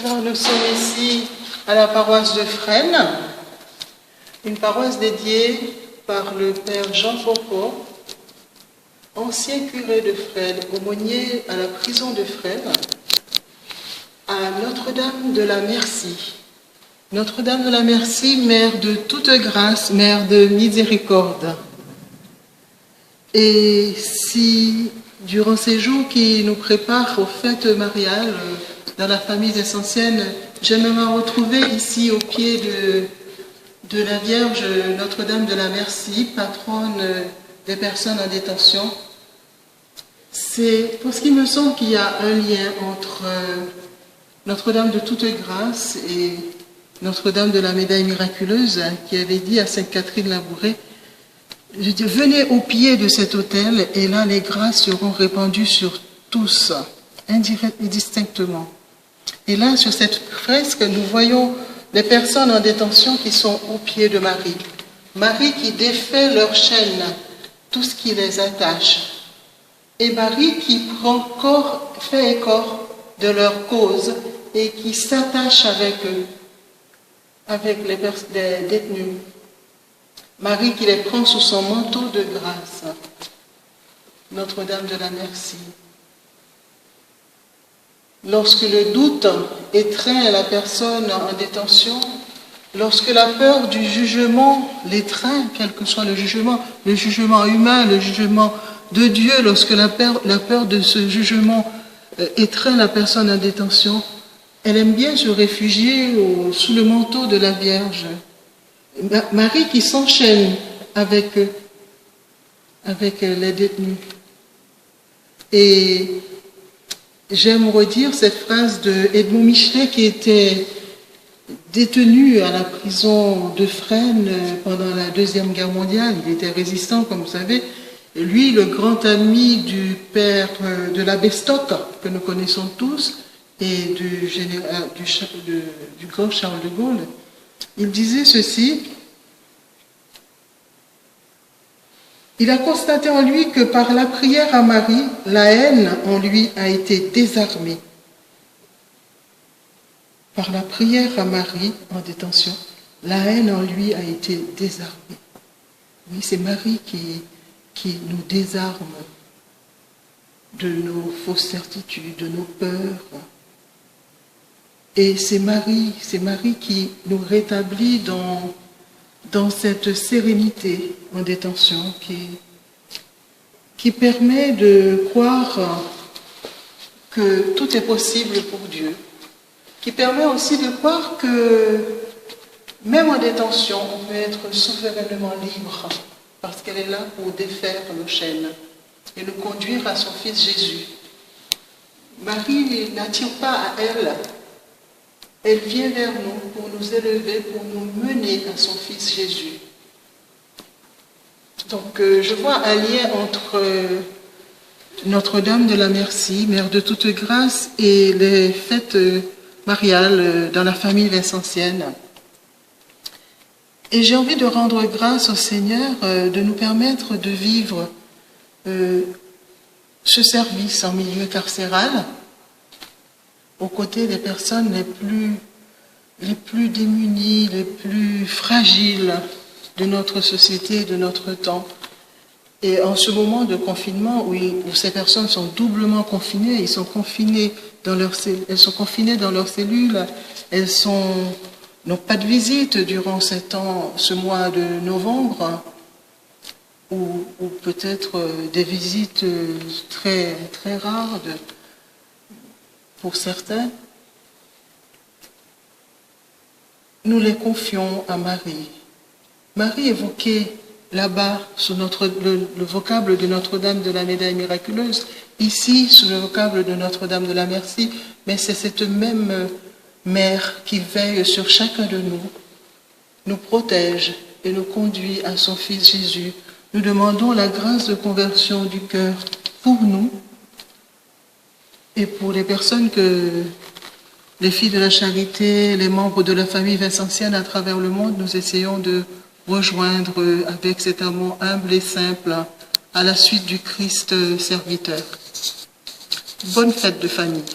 Alors nous sommes ici à la paroisse de Fresnes, une paroisse dédiée par le père Jean Popo, ancien curé de Fresnes, aumônier à la prison de Fresnes, à Notre-Dame de la Merci. Notre-Dame de la Merci, mère de toute grâce, mère de miséricorde. Et si, durant ces jours qui nous préparent aux fêtes mariales dans la famille essentielle, j'aimerais me retrouver ici au pied de la Vierge Notre-Dame de la Merci, patronne des personnes en détention. C'est parce qu'il me semble qu'il y a un lien entre Notre-Dame de toute grâce et Notre-Dame de la Médaille miraculeuse, qui avait dit à Sainte Catherine Labouré: je dis, venez au pied de cet autel et là les grâces seront répandues sur tous, indistinctement. Et là, sur cette fresque, nous voyons les personnes en détention qui sont au pied de Marie. Marie qui défait leurs chaînes, tout ce qui les attache. Et Marie qui prend corps, fait et corps de leur cause et qui s'attache avec eux, avec les détenus. Marie qui les prend sous son manteau de grâce. Notre-Dame de la Merci. Lorsque le doute étreint la personne en détention, lorsque la peur du jugement l'étreint, quel que soit le jugement humain, le jugement de Dieu, lorsque la peur de ce jugement étreint la personne en détention, elle aime bien se réfugier sous le manteau de la Vierge. Marie qui s'enchaîne avec les détenus. Et j'aime redire cette phrase de Edmond Michelet, qui était détenu à la prison de Fresnes pendant la Deuxième Guerre mondiale. Il était résistant, comme vous savez. Et lui, le grand ami du père de l'abbé Stock, que nous connaissons tous, et du grand Charles de Gaulle, il disait ceci: il a constaté en lui que par la prière à Marie, la haine en lui a été désarmée. Par la prière à Marie en détention, la haine en lui a été désarmée. Oui, c'est Marie qui nous désarme de nos fausses certitudes, de nos peurs. Et c'est Marie qui nous rétablit dans cette sérénité en détention qui permet de croire que tout est possible pour Dieu, qui permet aussi de croire que même en détention, on peut être souverainement libre parce qu'elle est là pour défaire nos chaînes et nous conduire à son Fils Jésus. Marie n'attire pas à elle. Elle vient vers nous pour nous élever, pour nous mener à son Fils Jésus. Donc je vois un lien entre Notre-Dame de la Merci, mère de toute grâce, et les fêtes mariales dans la famille vincentienne. Et j'ai envie de rendre grâce au Seigneur de nous permettre de vivre ce service en milieu carcéral, aux côtés des personnes les plus démunies, les plus fragiles de notre société, de notre temps. Et en ce moment de confinement où ces personnes sont doublement confinées, elles sont confinées dans leurs cellules, elles n'ont pas de visite durant ce mois de novembre, ou peut-être des visites très, très rares pour certains. Nous les confions à Marie. Marie évoquée là-bas sous le vocable de Notre-Dame de la Médaille miraculeuse, ici sous le vocable de Notre-Dame de la Merci, mais c'est cette même mère qui veille sur chacun de nous protège et nous conduit à son Fils Jésus. Nous demandons la grâce de conversion du cœur pour nous et pour les personnes les filles de la charité, les membres de la famille vincentienne à travers le monde, nous essayons de rejoindre avec cet amour humble et simple à la suite du Christ serviteur. Bonne fête de famille.